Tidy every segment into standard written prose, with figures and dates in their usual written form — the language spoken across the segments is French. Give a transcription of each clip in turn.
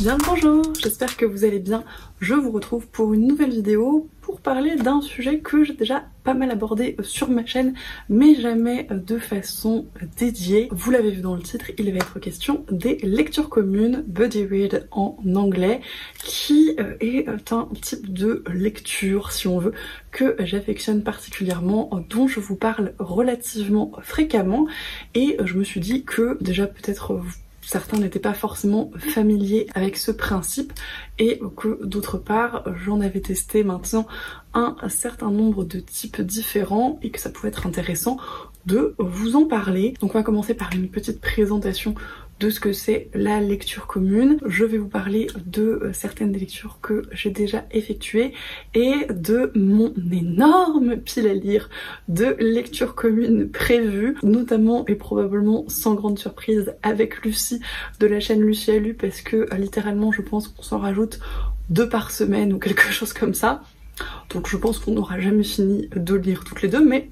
Bien le bonjour, j'espère que vous allez bien. Je vous retrouve pour une nouvelle vidéo pour parler d'un sujet que j'ai déjà pas mal abordé sur ma chaîne, mais jamais de façon dédiée. Vous l'avez vu dans le titre, il va être question des lectures communes, buddy read en anglais, qui est un type de lecture, si on veut, que j'affectionne particulièrement, dont je vous parle relativement fréquemment, et je me suis dit que déjà peut-être certains n'étaient pas forcément familiers avec ce principe et que d'autre part j'en avais testé maintenant un certain nombre de types différents et que ça pouvait être intéressant de vous en parler. Donc on va commencer par une petite présentation de ce que c'est la lecture commune. Je vais vous parler de certaines des lectures que j'ai déjà effectuées et de mon énorme pile à lire de lectures communes prévues, notamment et probablement sans grande surprise avec Lucie de la chaîne Lucie a lu, parce que littéralement je pense qu'on s'en rajoute 2 par semaine ou quelque chose comme ça. Donc je pense qu'on n'aura jamais fini de lire toutes les deux, mais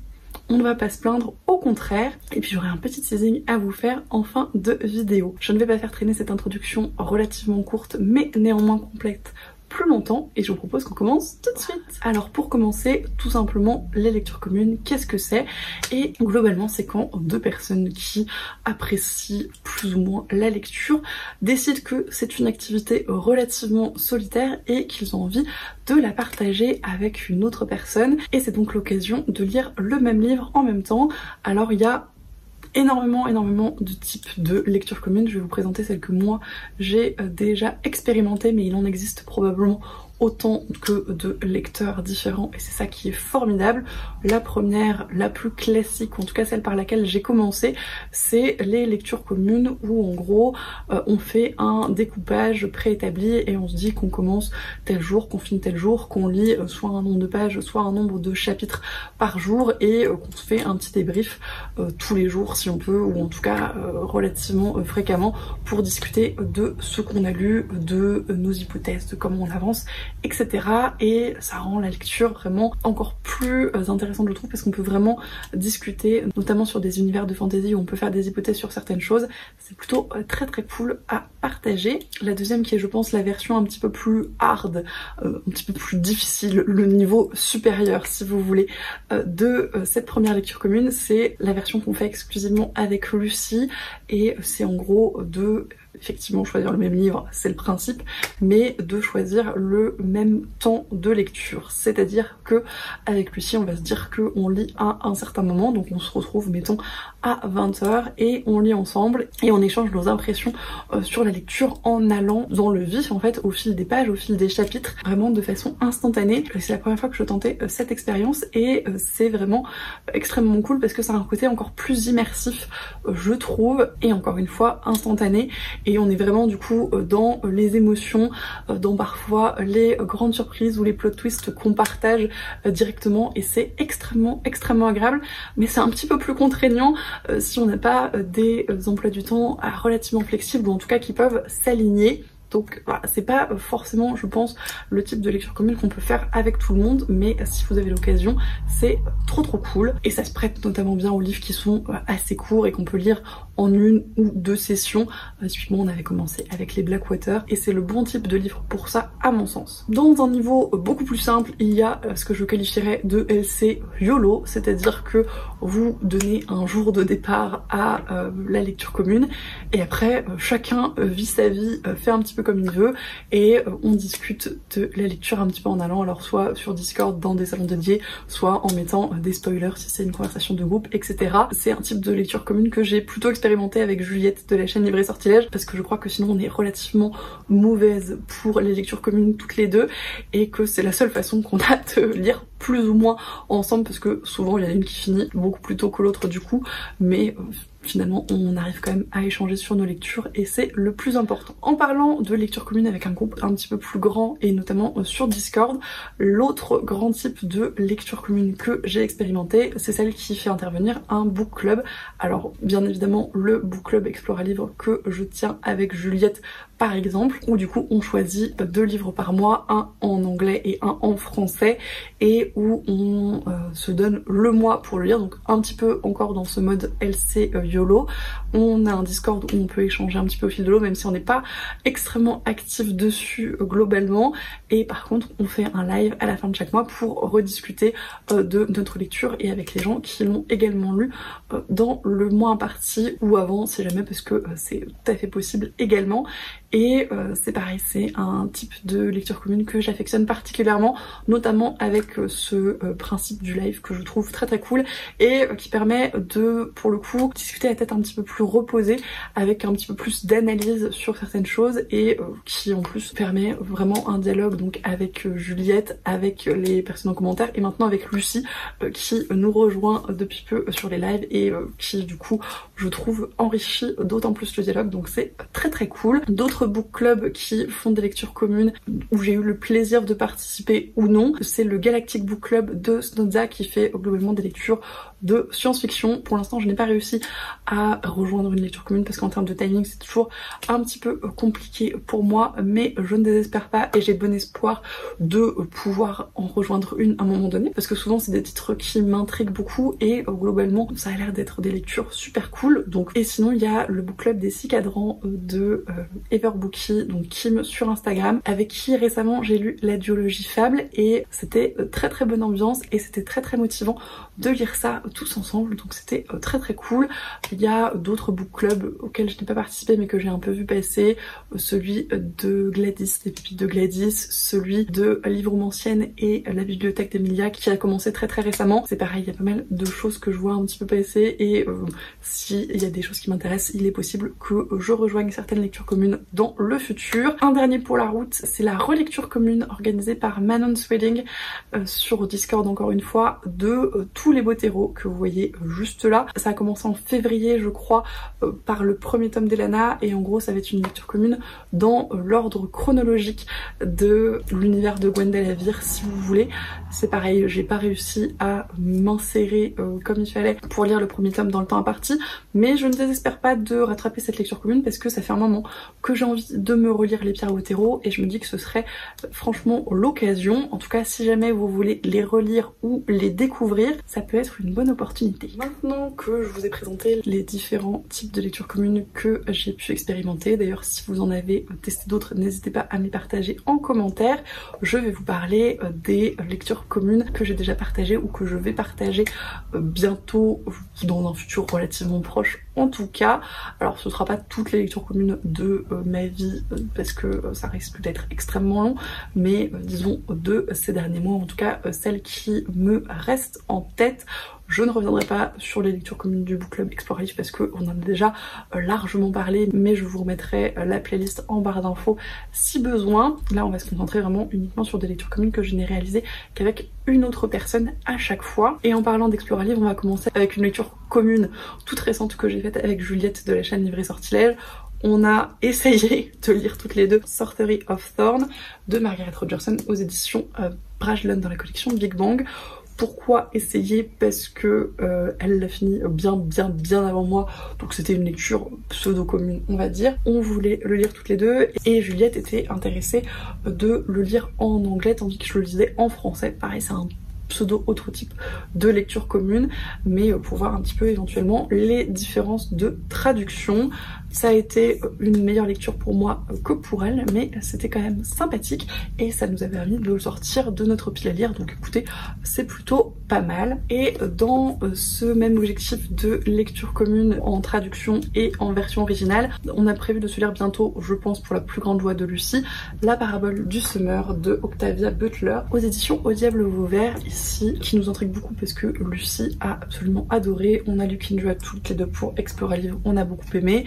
on ne va pas se plaindre, au contraire. Et puis j'aurai un petit teasing à vous faire en fin de vidéo. Je ne vais pas faire traîner cette introduction relativement courte mais néanmoins complète plus longtemps et je vous propose qu'on commence tout de suite. Alors pour commencer, tout simplement, les lectures communes, qu'est-ce que c'est? Et globalement c'est quand 2 personnes qui apprécient plus ou moins la lecture décident que c'est une activité relativement solitaire et qu'ils ont envie de la partager avec une autre personne, et c'est donc l'occasion de lire le même livre en même temps. Alors il y a énormément de types de lecture commune. Je vais vous présenter celle que moi j'ai déjà expérimentée, mais il en existe probablement autant que de lecteurs différents et c'est ça qui est formidable. La première, la plus classique, en tout cas celle par laquelle j'ai commencé, c'est les lectures communes où en gros on fait un découpage préétabli et on se dit qu'on commence tel jour, qu'on finit tel jour, qu'on lit soit un nombre de pages, soit un nombre de chapitres par jour et qu'on se fait un petit débrief tous les jours si on peut, ou en tout cas relativement fréquemment, pour discuter de ce qu'on a lu, de nos hypothèses, de comment on avance, etc. Et ça rend la lecture vraiment encore plus intéressante, je trouve, parce qu'on peut vraiment discuter, notamment sur des univers de fantasy où on peut faire des hypothèses sur certaines choses. C'est plutôt très cool à partager. La deuxième, qui est je pense la version un petit peu plus hard, un petit peu plus difficile, le niveau supérieur si vous voulez, de cette première lecture commune, c'est la version qu'on fait exclusivement avec Lucie, et c'est en gros de effectivement choisir le même livre, c'est le principe, mais de choisir le même temps de lecture. C'est-à-dire que avec Lucie, on va se dire qu'on lit à un certain moment, donc on se retrouve, mettons, à 20h et on lit ensemble et on échange nos impressions sur la lecture en allant dans le vif, en fait, au fil des pages, au fil des chapitres, vraiment de façon instantanée. C'est la première fois que je tentais cette expérience et c'est vraiment extrêmement cool parce que ça a un côté encore plus immersif, je trouve, et encore une fois instantané. Et on est vraiment du coup dans les émotions, dans parfois les grandes surprises ou les plot twists qu'on partage directement, et c'est extrêmement agréable, mais c'est un petit peu plus contraignant si on n'a pas des emplois du temps relativement flexibles, ou en tout cas qui peuvent s'aligner. Donc voilà, c'est pas forcément, je pense, le type de lecture commune qu'on peut faire avec tout le monde, mais si vous avez l'occasion, c'est trop cool. Et ça se prête notamment bien aux livres qui sont assez courts et qu'on peut lire en 1 ou 2 sessions. Typiquement, on avait commencé avec les Blackwater et c'est le bon type de livre pour ça, à mon sens. Dans un niveau beaucoup plus simple, il y a ce que je qualifierais de LC YOLO, c'est-à-dire que vous donnez un jour de départ à la lecture commune et après chacun vit sa vie, fait un petit peu comme il veut, et on discute de la lecture un petit peu en allant, alors soit sur Discord dans des salons dédiés, soit en mettant des spoilers si c'est une conversation de groupe, etc. C'est un type de lecture commune que j'ai plutôt expérimenté avec Juliette de la chaîne Livre et Sortilège, parce que je crois que sinon on est relativement mauvaise pour les lectures communes toutes les deux, et que c'est la seule façon qu'on a de lire plus ou moins ensemble, parce que souvent il y en a une qui finit beaucoup plus tôt que l'autre du coup, mais finalement on arrive quand même à échanger sur nos lectures et c'est le plus important. En parlant de lecture commune avec un groupe un petit peu plus grand et notamment sur Discord, l'autre grand type de lecture commune que j'ai expérimenté, c'est celle qui fait intervenir un book club. Alors bien évidemment le book club Explore un livre que je tiens avec Juliette par exemple, où du coup on choisit 2 livres par mois, un en anglais et un en français, et où on se donne le mois pour le lire, donc un petit peu encore dans ce mode LC YOLO. On a un Discord où on peut échanger un petit peu au fil de l'eau, même si on n'est pas extrêmement actif dessus globalement, et par contre on fait un live à la fin de chaque mois pour rediscuter de notre lecture et avec les gens qui l'ont également lu dans le mois imparti ou avant si jamais, parce que c'est tout à fait possible également. Et c'est pareil, c'est un type de lecture commune que j'affectionne particulièrement, notamment avec ce principe du live que je trouve très très cool et qui permet de, pour le coup, discuter à tête un petit peu plus reposée, avec un petit peu plus d'analyse sur certaines choses, et qui en plus permet vraiment un dialogue donc avec Juliette, avec les personnes en commentaire, et maintenant avec Lucie qui nous rejoint depuis peu sur les lives et qui du coup je trouve enrichit d'autant plus le dialogue, donc c'est très très cool. D'autres book clubs qui font des lectures communes où j'ai eu le plaisir de participer ou non, c'est le Galactic Book Club de Snodza qui fait globalement des lectures de science-fiction. Pour l'instant je n'ai pas réussi à rejoindre une lecture commune parce qu'en termes de timing c'est toujours un petit peu compliqué pour moi, mais je ne désespère pas et j'ai bon espoir de pouvoir en rejoindre une à un moment donné, parce que souvent c'est des titres qui m'intriguent beaucoup et globalement ça a l'air d'être des lectures super cool. Donc, et sinon il y a le book club des 6 cadrans de Everbooky, donc Kim sur Instagram, avec qui récemment j'ai lu la duologie Fable, et c'était très très bonne ambiance et c'était très très motivant de lire ça tous ensemble, donc c'était très très cool. Il y a d'autres book clubs auxquels je n'ai pas participé mais que j'ai un peu vu passer, celui de Gladys, des pépites de Gladys, celui de Livromancienne et la bibliothèque d'Emilia qui a commencé très très récemment. C'est pareil, il y a pas mal de choses que je vois un petit peu passer, et s'il y a des choses qui m'intéressent, il est possible que je rejoigne certaines lectures communes dans le futur. Un dernier pour la route, c'est la relecture commune organisée par Manon's Wedding sur Discord, encore une fois, de tous les Bottero que vous voyez juste là. Ça a commencé en février je crois par le premier tome d'Elana, et en gros ça va être une lecture commune dans l'ordre chronologique de l'univers de Gwenda la Vire si vous voulez. C'est pareil, j'ai pas réussi à m'insérer comme il fallait pour lire le premier tome dans le temps imparti, mais je ne désespère pas de rattraper cette lecture commune parce que ça fait un moment que j'ai envie de me relire les Pierre Bottero et je me dis que ce serait franchement l'occasion. En tout cas, si jamais vous voulez les relire ou les découvrir, ça peut être une bonne opportunité. Maintenant que je vous ai présenté les différents types de lectures communes que j'ai pu expérimenter, d'ailleurs si vous en avez testé d'autres, n'hésitez pas à me les partager en commentaire. Je vais vous parler des lectures communes que j'ai déjà partagées ou que je vais partager bientôt, dans un futur relativement proche en tout cas. Alors ce sera pas toutes les lectures communes de ma vie parce que ça risque d'être extrêmement long, mais disons de ces derniers mois, en tout cas celles qui me restent en tête. Je ne reviendrai pas sur les lectures communes du book club Exploratif parce qu'on en a déjà largement parlé, mais je vous remettrai la playlist en barre d'infos si besoin. Là on va se concentrer vraiment uniquement sur des lectures communes que je n'ai réalisées qu'avec une autre personne à chaque fois. Et en parlant d'Exploratif, on va commencer avec une lecture commune toute récente que j'ai faite avec Juliette de la chaîne Livre et Sortilège. On a essayé de lire toutes les deux Sorcery of Thorn de Margaret Rogerson aux éditions Brajlon dans la collection Big Bang. Pourquoi essayer? Parce que elle l'a fini bien avant moi, donc c'était une lecture pseudo commune on va dire. On voulait le lire toutes les deux et Juliette était intéressée de le lire en anglais tandis que je le lisais en français. Pareil, c'est un pseudo autre type de lecture commune, mais pour voir un petit peu éventuellement les différences de traduction. Ça a été une meilleure lecture pour moi que pour elle, mais c'était quand même sympathique et ça nous a permis de le sortir de notre pile à lire, donc écoutez, c'est plutôt pas mal. Et dans ce même objectif de lecture commune en traduction et en version originale, on a prévu de se lire bientôt, je pense pour la plus grande joie de Lucie, La parabole du semeur de Octavia Butler aux éditions Au Diable Vauvert, ici, qui nous intrigue beaucoup parce que Lucie a absolument adoré. On a lu Kindred toutes les deux pour Explorative, on a beaucoup aimé.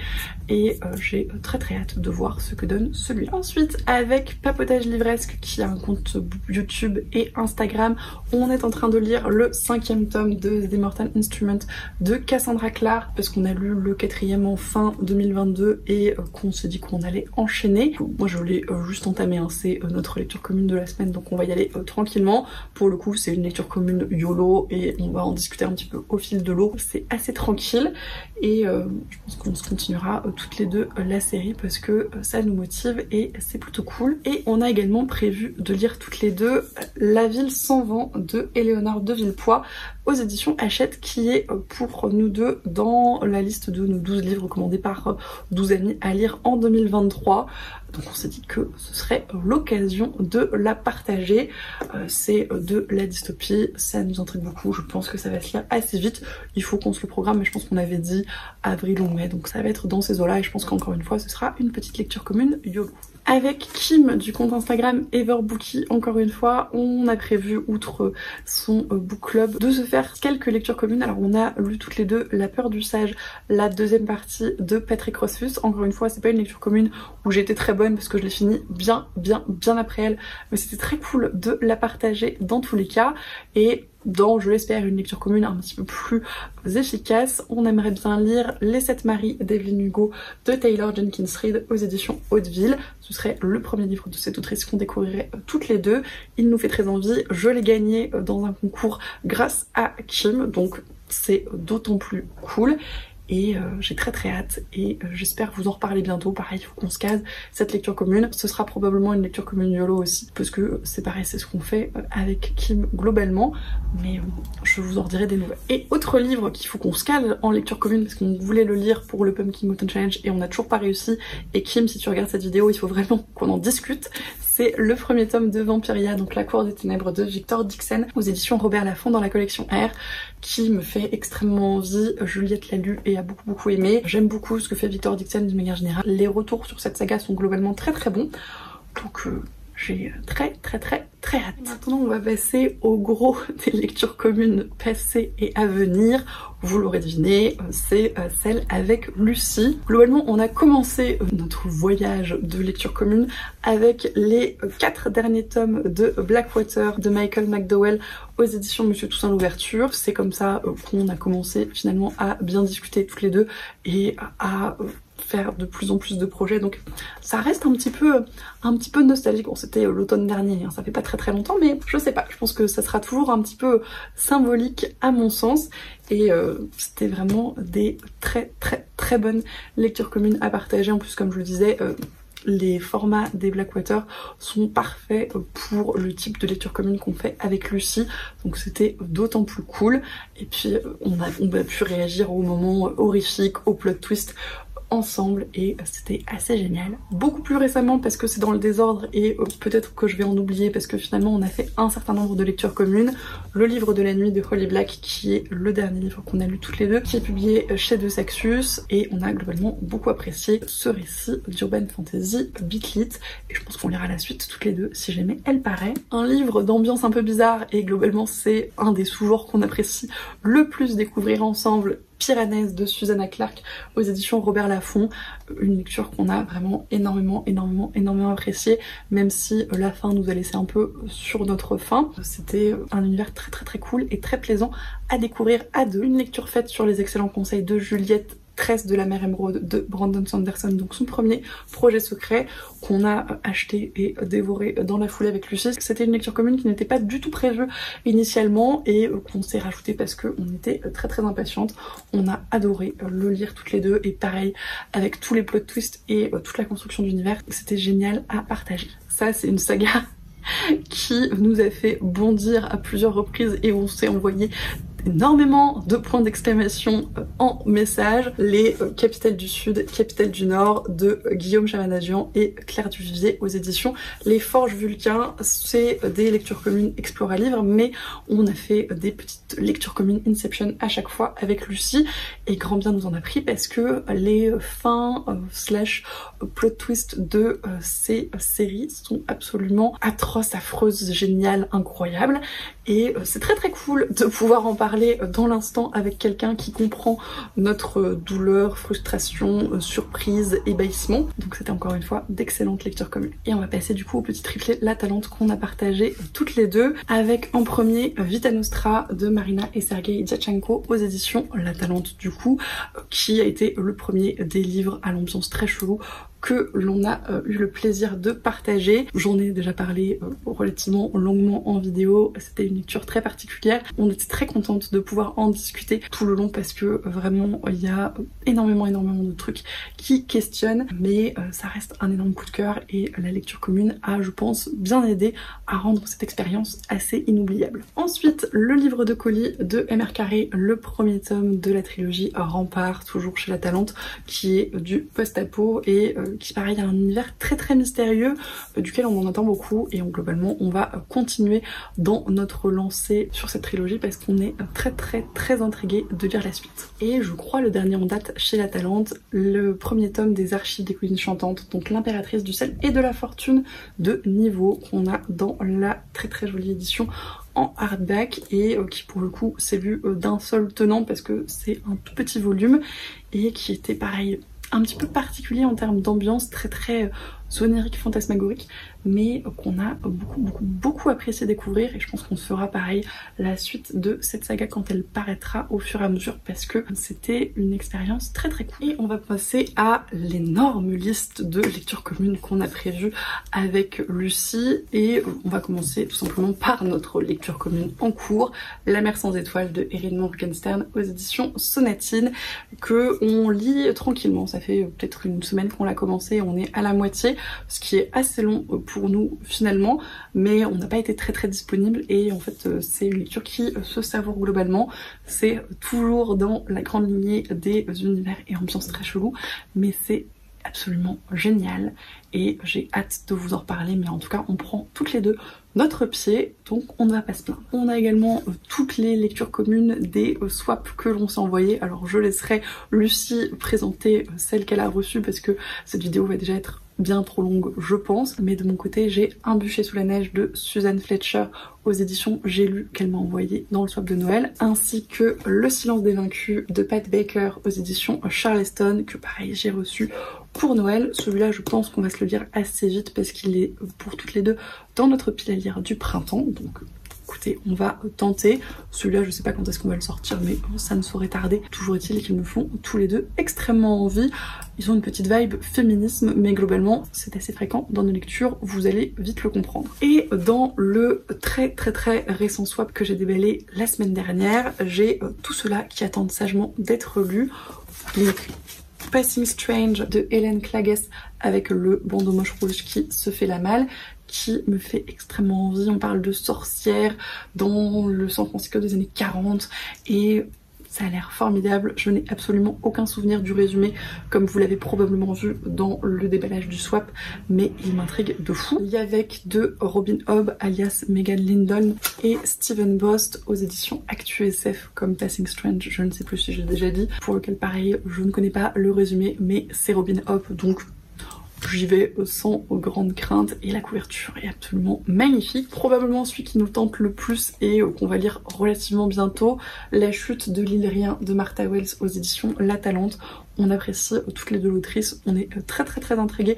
Et j'ai très hâte de voir ce que donne celui. Ensuite, avec Papotage Livresque qui a un compte YouTube et Instagram, on est en train de lire le 5e tome de The Immortal Instrument de Cassandra Clare parce qu'on a lu le 4e en fin 2022 et qu'on s'est dit qu'on allait enchaîner. Moi je l'ai juste entamé, hein. C'est notre lecture commune de la semaine, donc on va y aller tranquillement. Pour le coup c'est une lecture commune YOLO et on va en discuter un petit peu au fil de l'eau. C'est assez tranquille et je pense qu'on se continuera toutes les deux la série parce que ça nous motive et c'est plutôt cool. Et on a également prévu de lire toutes les deux La ville sans vent de Éléonore de Villepoix aux éditions Hachette, qui est pour nous deux dans la liste de nos 12 livres recommandés par 12 amis à lire en 2023. Donc on s'est dit que ce serait l'occasion de la partager. C'est de la dystopie, ça nous intrigue beaucoup, je pense que ça va se lire assez vite. Il faut qu'on se le programme, mais je pense qu'on avait dit avril ou mai, donc ça va être dans ces eaux-là et je pense qu'encore une fois ce sera une petite lecture commune YOLO. Avec Kim du compte Instagram Everbooky, encore une fois, on a prévu, outre son book club, de se faire quelques lectures communes. Alors on a lu toutes les deux La peur du sage, la deuxième partie de Patrick Rothfuss. Encore une fois, c'est pas une lecture commune où j'ai été très bonne parce que je l'ai fini bien après elle, mais c'était très cool de la partager dans tous les cas. Et dans, je l'espère, une lecture commune un petit peu plus efficace, on aimerait bien lire Les Sept Maris d'Evelyn Hugo de Taylor Jenkins Reid aux éditions Hauteville. Ce serait le premier livre de cette autrice qu'on découvrirait toutes les deux. Il nous fait très envie, je l'ai gagné dans un concours grâce à Kim, donc c'est d'autant plus cool. Et j'ai très hâte et j'espère vous en reparler bientôt. Pareil, il faut qu'on se case cette lecture commune. Ce sera probablement une lecture commune YOLO aussi, parce que c'est pareil, c'est ce qu'on fait avec Kim globalement, mais je vous en redirai des nouvelles. Et autre livre qu'il faut qu'on se cale en lecture commune, parce qu'on voulait le lire pour le Pumpkin Mountain Challenge et on n'a toujours pas réussi, et Kim, si tu regardes cette vidéo, il faut vraiment qu'on en discute. C'est le premier tome de Vampiria, donc La Cour des Ténèbres de Victor Dixon aux éditions Robert Laffont dans la collection R, qui me fait extrêmement envie. Juliette l'a lu et a beaucoup aimé. J'aime beaucoup ce que fait Victor Dixon d'une manière générale. Les retours sur cette saga sont globalement très bons. Donc j'ai très hâte. Maintenant on va passer au gros des lectures communes passées et à venir. Vous l'aurez deviné, c'est celle avec Lucie. Globalement on a commencé notre voyage de lecture commune avec les 4 derniers tomes de Blackwater de Michael McDowell aux éditions Monsieur Toussaint Louverture. C'est comme ça qu'on a commencé finalement à bien discuter toutes les deux et à faire de plus en plus de projets, donc ça reste un petit peu nostalgique. Bon, c'était l'automne dernier, hein, ça fait pas très longtemps, mais je sais pas, je pense que ça sera toujours un petit peu symbolique à mon sens, et c'était vraiment des très bonnes lectures communes à partager. En plus, comme je le disais, les formats des Blackwater sont parfaits pour le type de lecture commune qu'on fait avec Lucie, donc c'était d'autant plus cool. Et puis on a pu réagir au moment horrifique, au plot twist ensemble, et c'était assez génial. Beaucoup plus récemment, parce que c'est dans le désordre et peut-être que je vais en oublier parce que finalement on a fait un certain nombre de lectures communes, le livre de la nuit de Holly Black, qui est le dernier livre qu'on a lu toutes les deux, qui est publié chez De Saxus, et on a globalement beaucoup apprécié ce récit d'urban fantasy bitlit, et je pense qu'on lira la suite toutes les deux si jamais elle paraît. Un livre d'ambiance un peu bizarre, et globalement c'est un des sous-genres qu'on apprécie le plus découvrir ensemble, Piranèse de Susanna Clarke aux éditions Robert Laffont, une lecture qu'on a vraiment énormément appréciée, même si la fin nous a laissé un peu sur notre faim. C'était un univers très cool et très plaisant à découvrir à deux. Une lecture faite sur les excellents conseils de Juliette Tresse de la Mer Émeraude de Brandon Sanderson, donc son premier projet secret qu'on a acheté et dévoré dans la foulée avec Lucie. C'était une lecture commune qui n'était pas du tout prévue initialement et qu'on s'est rajouté parce qu'on était très impatiente. On a adoré le lire toutes les deux, et pareil avec tous les plot twists et toute la construction d'univers, c'était génial à partager. Ça, c'est une saga qui nous a fait bondir à plusieurs reprises et on s'est envoyé énormément de points d'exclamation en message. Les Capitales du Sud, Capitales du Nord de Guillaume Chamanadian et Claire Duvivier aux éditions Les Forges Vulcains. C'est des lectures communes Explora Livre, mais on a fait des petites lectures communes Inception à chaque fois avec Lucie, et grand bien nous en a pris parce que les fins slash plot twist de ces séries sont absolument atroces, affreuses, géniales, incroyables, et c'est très cool de pouvoir en parler dans l'instant avec quelqu'un qui comprend notre douleur, frustration, surprise, ébahissement. Donc c'était encore une fois d'excellentes lectures communes. Et on va passer du coup au petit triplé La Talente qu'on a partagé toutes les deux, avec en premier Vita Nostra de Marina et Sergei Djatchenko aux éditions La Talente, du coup, qui a été le premier des livres à l'ambiance très chelou que l'on a eu le plaisir de partager. J'en ai déjà parlé relativement longuement en vidéo, c'était une lecture très particulière. On était très contente de pouvoir en discuter tout le long parce que vraiment il y a énormément de trucs qui questionnent, mais ça reste un énorme coup de cœur et la lecture commune a, je pense, bien aidé à rendre cette expérience assez inoubliable. Ensuite, le livre de colis de MR Carré, le premier tome de la trilogie Rempart, toujours chez La Talente, qui est du post-apo et qui pareil a un univers très mystérieux duquel on en entend beaucoup, et globalement on va continuer dans notre lancée sur cette trilogie parce qu'on est très intrigué de lire la suite. Et je crois le dernier en date chez La Talente, le premier tome des Archives des Cousines Chantantes, donc l'impératrice du sel et de la fortune de Niveau, qu'on a dans la très jolie édition en hardback et qui pour le coup s'est lu d'un seul tenant parce que c'est un tout petit volume et qui était pareil un petit peu particulier en termes d'ambiance, très onirique, fantasmagorique, mais qu'on a beaucoup apprécié découvrir, et je pense qu'on fera pareil la suite de cette saga quand elle paraîtra au fur et à mesure parce que c'était une expérience très cool. Et on va passer à l'énorme liste de lectures communes qu'on a prévues avec Lucie, et on va commencer tout simplement par notre lecture commune en cours, La mer sans étoiles de Erin Morgenstern aux éditions Sonatine, que on lit tranquillement. Ça fait peut-être une semaine qu'on l'a commencé, on est à la moitié, ce qui est assez long pour nous finalement, mais on n'a pas été très disponible, et en fait c'est une lecture qui se savoure globalement. C'est toujours dans la grande lignée des univers et ambiances très chelous, mais c'est absolument génial et j'ai hâte de vous en reparler, mais en tout cas on prend toutes les deux notre pied, donc on ne va pas se plaindre. On a également toutes les lectures communes des swaps que l'on s'est envoyés. Alors je laisserai Lucie présenter celle qu'elle a reçue parce que cette vidéo va déjà être bien trop longue je pense, mais de mon côté j'ai Un bûcher sous la neige de Suzanne Fletcher aux éditions J'ai lu qu'elle m'a envoyé dans le swap de Noël, ainsi que Le silence des vaincus de Pat Baker aux éditions Charleston, que pareil j'ai reçu pour Noël. Celui-là je pense qu'on va se le lire assez vite parce qu'il est pour toutes les deux dans notre pile à lire du printemps, donc écoutez, on va tenter. Celui-là, je sais pas quand est-ce qu'on va le sortir, mais ça ne saurait tarder. Toujours est-il qu'ils me font tous les deux extrêmement envie. Ils ont une petite vibe féminisme, mais globalement, c'est assez fréquent dans nos lectures, vous allez vite le comprendre. Et dans le très récent swap que j'ai déballé la semaine dernière, j'ai tout cela qui attendent sagement d'être lu. Donc, Passing Strange de Hélène Klages avec le bandeau moche rouge qui se fait la malle, qui me fait extrêmement envie. On parle de sorcières dans le San Francisco des années 40 et ça a l'air formidable. Je n'ai absolument aucun souvenir du résumé comme vous l'avez probablement vu dans le déballage du swap, mais il m'intrigue de fou. Il y a avec de Robin Hobb alias Megan Lindon et Stephen Bost aux éditions Actu SF comme Passing Strange, je ne sais plus si je l'ai déjà dit, pour lequel pareil je ne connais pas le résumé, mais c'est Robin Hobb donc j'y vais sans grande crainte et la couverture est absolument magnifique. Probablement celui qui nous tente le plus et qu'on va lire relativement bientôt, La chute de l'île Rien de Martha Wells aux éditions La Talente. On apprécie toutes les deux l'autrice, on est très intrigués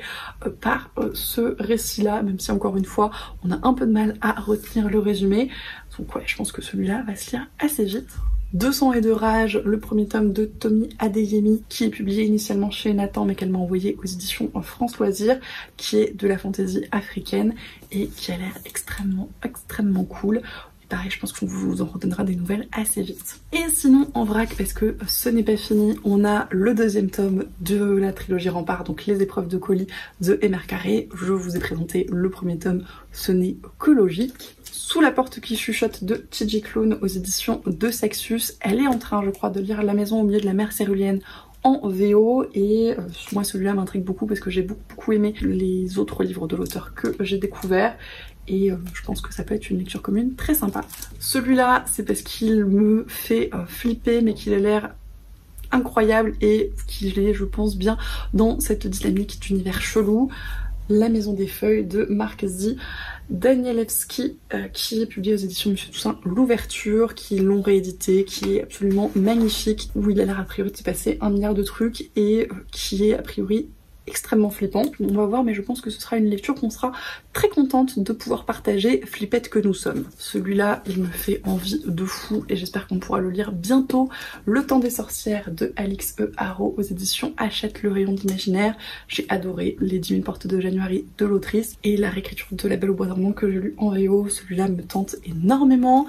par ce récit-là, même si encore une fois on a un peu de mal à retenir le résumé. Donc ouais, je pense que celui-là va se lire assez vite. 200 et de rage, le premier tome de Tommy Adeyemi, qui est publié initialement chez Nathan mais qu'elle m'a envoyé aux éditions France Loisirs, qui est de la fantaisie africaine et qui a l'air extrêmement cool. Et pareil, je pense qu'on vous en redonnera des nouvelles assez vite. Et sinon en vrac, parce que ce n'est pas fini, on a le deuxième tome de la trilogie Rempart, donc Les épreuves de colis de MR Carré. Je vous ai présenté le premier tome, ce n'est que logique. Sous la porte qui chuchote de TJ Klune aux éditions de Saxus. Elle est en train, je crois, de lire La maison au milieu de la mer céruléenne en VO et moi celui-là m'intrigue beaucoup parce que j'ai beaucoup aimé les autres livres de l'auteur que j'ai découvert et je pense que ça peut être une lecture commune très sympa. Celui-là, c'est parce qu'il me fait flipper mais qu'il a l'air incroyable et qu'il est, je pense, bien dans cette dynamique d'univers chelou. La maison des feuilles de Mark Z. Danielewski qui est publié aux éditions Monsieur Toussaint, l'ouverture, qui l'ont réédité, qui est absolument magnifique, où il a l'air a priori de se passer un milliard de trucs et qui est a priori extrêmement flippant. On va voir, mais je pense que ce sera une lecture qu'on sera très contente de pouvoir partager, flippettes que nous sommes. Celui-là, il me fait envie de fou et j'espère qu'on pourra le lire bientôt. Le temps des sorcières de Alix E. Harrow aux éditions Hachette le rayon d'imaginaire. J'ai adoré les 10 000 portes de January de l'autrice et la réécriture de La Belle au bois dormant que j'ai lu en VO. Celui-là me tente énormément.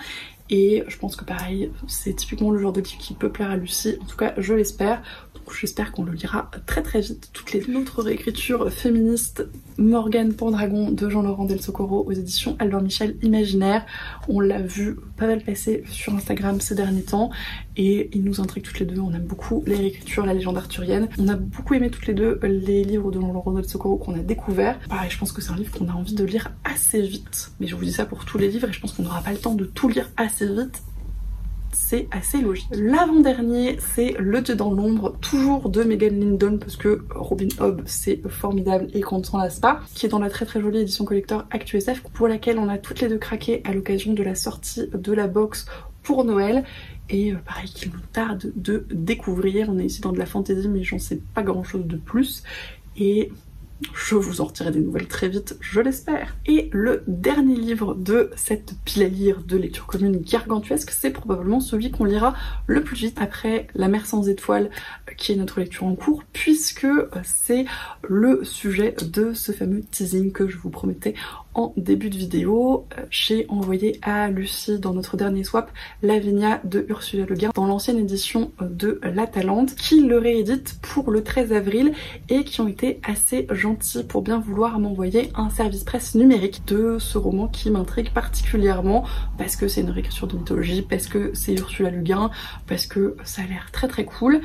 Et je pense que pareil, c'est typiquement le genre de livre qui peut plaire à Lucie, en tout cas je l'espère. Donc j'espère qu'on le lira très très vite. Toutes les autres réécritures féministes, Morgane Pendragon de Jean-Laurent Del Socorro aux éditions Albert Michel Imaginaire. On l'a vu pas mal passer sur Instagram ces derniers temps et il nous intrigue toutes les deux. On aime beaucoup les réécritures, la légende arthurienne. On a beaucoup aimé toutes les deux les livres de Jean-Laurent Del Socorro qu'on a découvert. Pareil, je pense que c'est un livre qu'on a envie de lire assez vite. Mais je vous dis ça pour tous les livres et je pense qu'on n'aura pas le temps de tout lire assez vite. C'est assez logique. L'avant-dernier, c'est Le Dieu dans l'ombre, toujours de Megan Lindon, parce que Robin Hobb, c'est formidable et qu'on ne s'en lasse pas, qui est dans la très très jolie édition collector ActuSF, pour laquelle on a toutes les deux craqué à l'occasion de la sortie de la box pour Noël. Et pareil, qu'il nous tarde de découvrir. On est ici dans de la fantasy, mais j'en sais pas grand chose de plus. Et je vous en retirerai des nouvelles très vite, je l'espère. Et le dernier livre de cette pile à lire de lecture commune gargantuesque, c'est probablement celui qu'on lira le plus vite après La mer sans étoiles, qui est notre lecture en cours, puisque c'est le sujet de ce fameux teasing que je vous promettais en début de vidéo. J'ai envoyé à Lucie dans notre dernier swap Lavinia de Ursula Le Guin dans l'ancienne édition de La Talente, qui le réédite pour le 13 avril et qui ont été assez gentils pour bien vouloir m'envoyer un service presse numérique de ce roman qui m'intrigue particulièrement parce que c'est une réécriture de mythologie, parce que c'est Ursula Le Guin, parce que ça a l'air très très cool.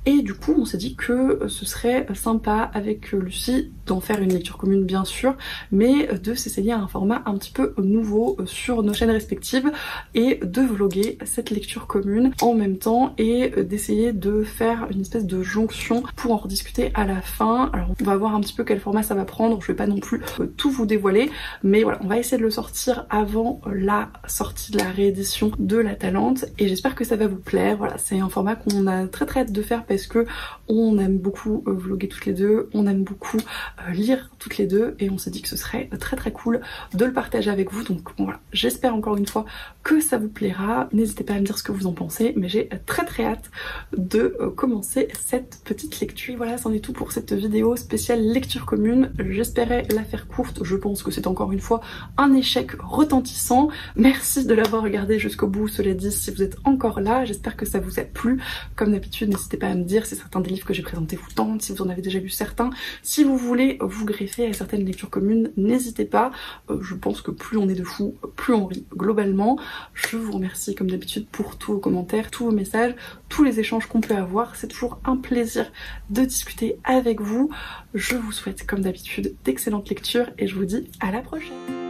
Et du coup on s'est dit que ce serait sympa avec Lucie d'en faire une lecture commune bien sûr, mais de s'essayer à un format un petit peu nouveau sur nos chaînes respectives et de vlogger cette lecture commune en même temps et d'essayer de faire une espèce de jonction pour en rediscuter à la fin. Alors on va voir un petit peu quel format ça va prendre, je vais pas non plus tout vous dévoiler, mais voilà, on va essayer de le sortir avant la sortie de la réédition de La Talente et j'espère que ça va vous plaire. Voilà, c'est un format qu'on a très très hâte de faire parce que on aime beaucoup vlogger toutes les deux, on aime beaucoup lire toutes les deux et on s'est dit que ce serait très très cool de le partager avec vous. Donc voilà, j'espère encore une fois que ça vous plaira. N'hésitez pas à me dire ce que vous en pensez, mais j'ai très très hâte de commencer cette petite lecture. Et voilà, c'en est tout pour cette vidéo spéciale lecture commune. J'espérais la faire courte, je pense que c'est encore une fois un échec retentissant. Merci de l'avoir regardé jusqu'au bout, cela dit, si vous êtes encore là, j'espère que ça vous a plu. Comme d'habitude, n'hésitez pas à me dire si certains des livres que j'ai présentés vous tentent, si vous en avez déjà lu certains, si vous voulez vous greffer à certaines lectures communes, n'hésitez pas. Je pense que plus on est de fous, plus on rit globalement. Je vous remercie comme d'habitude pour tous vos commentaires, tous vos messages, tous les échanges qu'on peut avoir. C'est toujours un plaisir de discuter avec vous. Je vous souhaite comme d'habitude d'excellentes lectures et je vous dis à la prochaine.